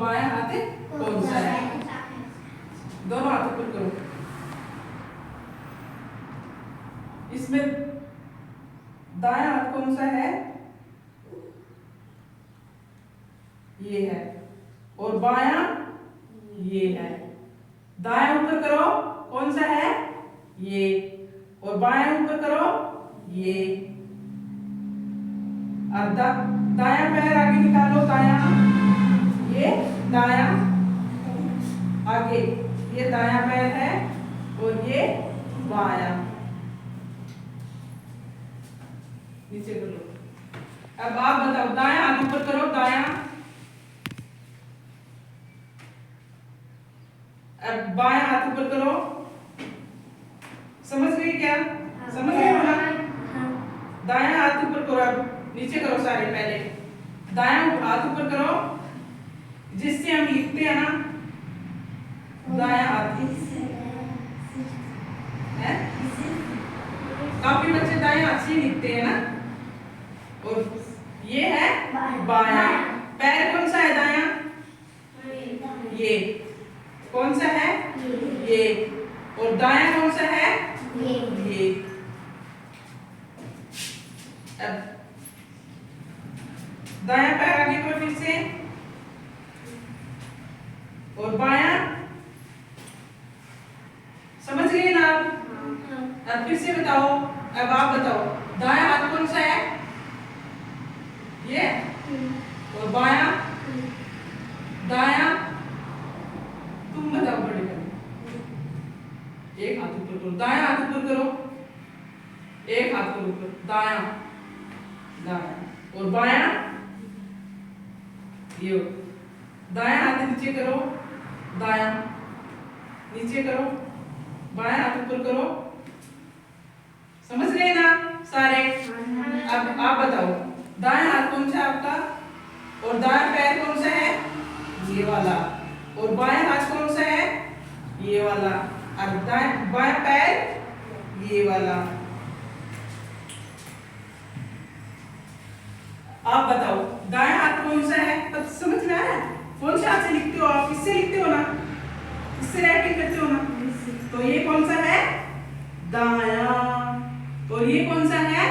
बायां हाथ कौन सा है? दोनों हाथ ऊपर करो। इसमें दायां हाथ कौन सा है? ये है। और बायां ये है। दायां ऊपर करो, कौन सा है? ये। और बायां ऊपर करो, ये। अब दायां पैर आगे निकालो, दायां, ये दायां आगे, ये दायां पैर है और ये बायां। नीचे कर लो। अब आप बताओ, दायां हाथ ऊपर करो, दायां। अब बायां हाथ ऊपर करो। समझ गए क्या? समझ गए हो ना? दायां हाथ ऊपर करो। अब नीचे करो सारे। पहले दायां हाथ ऊपर करो, जिससे हम लिखते हैं ना दायां हाथ है। काफी बच्चे दायां हाथ से लिखते हैं ना। और ये है बायां। पैर कौन सा है दायां? ये। कौन सा है? ये। और दायां कौन सा है? ये। अब दायां पैर आगे करो फिर से। और बायां। समझ गए ना आप? अब फिर से बताओ। अब आप बताओ, दायां हाथ कौन सा है? ये। और बायां? दायां? तुम बताओ बड़े बड़े। एक हाथ ऊपर करो, दायां हाथ ऊपर करो। एक हाथ करो ऊपर, दायां दायां। और बायां? ये। दायां हाथ नीचे करो, दायां नीचे करो। बायां हाथ ऊपर करो। समझ गए ना सारे? अब आप बताओ, दायां हाथ कौन सा है आपका? और दायां पैर कौन सा है? ये वाला। और बायां हाथ कौन सा है? ये वाला। और बायां पैर ये वाला। आप बताओ, दायां हाथ कौन सा है? तो समझ में आया? कौन से हाथ से लिखते हो आप? इससे लिखते हो ना? इससे राइटिंग करते हो ना? तो ये कौन सा है? दायां। और ये कौन सा है?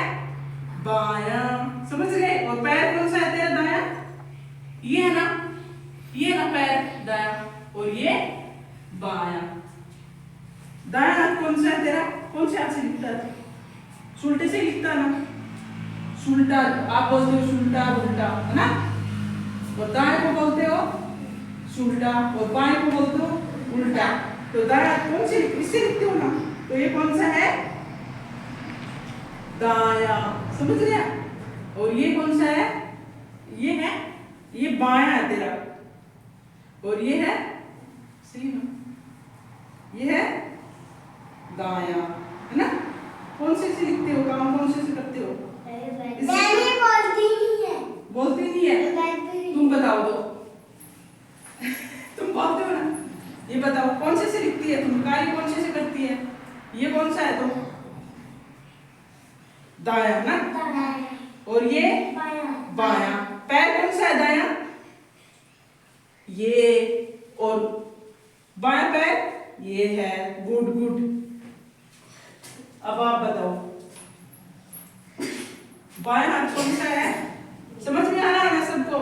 बायां। समझ गए? और पैर कौन सा है तेरा दायां? ये है ना? ये ना पैर दायां। और ये बायां। दायां हाथ कौन सा है तेरा? कौन से हाथ से लिखता है? सुल्टे से लिखता ना? सुल्टा। आप बोलते हो सुल्टा उल्टा, है ना? और दाएं को बोलते हो सुल्टा, और बाएं को बोलते हो उल्टा। तो दायां कौन से इससे लिखते हो ना? तो ये कौन सा है? दायां। समझ गया? और ये कौन सा है? ये है, ये बायां है तेरा। और ये है, सही ना? ये है दायां, है ना? कौन से लिखते हो? काम कौन से करते हो? मैंने बोलती नहीं है। बोलती नहीं है? तुम बताओ दो। तुम बोलते हो ना? ये बताओ कौन से लिखती है तुम? कार्य कौन से करती है? ये कौन सा है तुम? दायां ना? और ये बायां। पैर कौन सा है दायां? ये। और बायां पैर ये है। Good good. अब आप बताओ, बायां हाथ कौन सा है? समझ में आ रहा है ना सबको?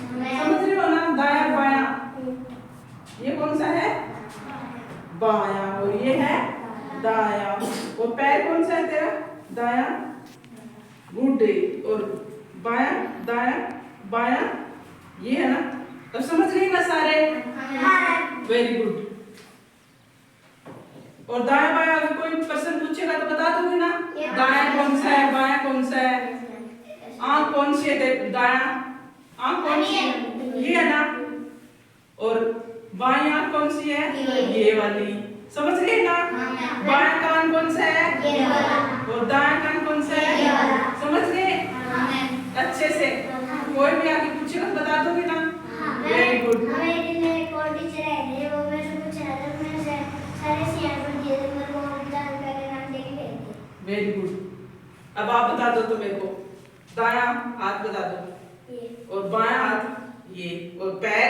समझ रहे हो ना? दायां बायां। ये कौन सा है? बायां। और ये है दायां। और पैर कौन सा है तेरा? दायां। गुड। और बायां दायां बायां, ये है ना? अब समझ गए ना सारे? Very good. और दायां बायां अगर कोई प्रश्न पूछेगा तो बता दोगे ना? दायां कौन सा है? बायां कौन सा है? आंख कौन सी है? दायां आंख कौन सी है? ये है ना? और बाईं आंख कौन सी है? ये वाली। समझ गए ना? बायां कान कौन सा है? ये वाला। और दायां कान कौन सा है? ये वाला। समझ गए अच्छे से? कोई भी आके पूछेगा तो बता दोगे ना? Very good. Very good. अब आप बता दो तो मेरे को, दायां हाथ बता दो। और बायां हाथ ये। और पैर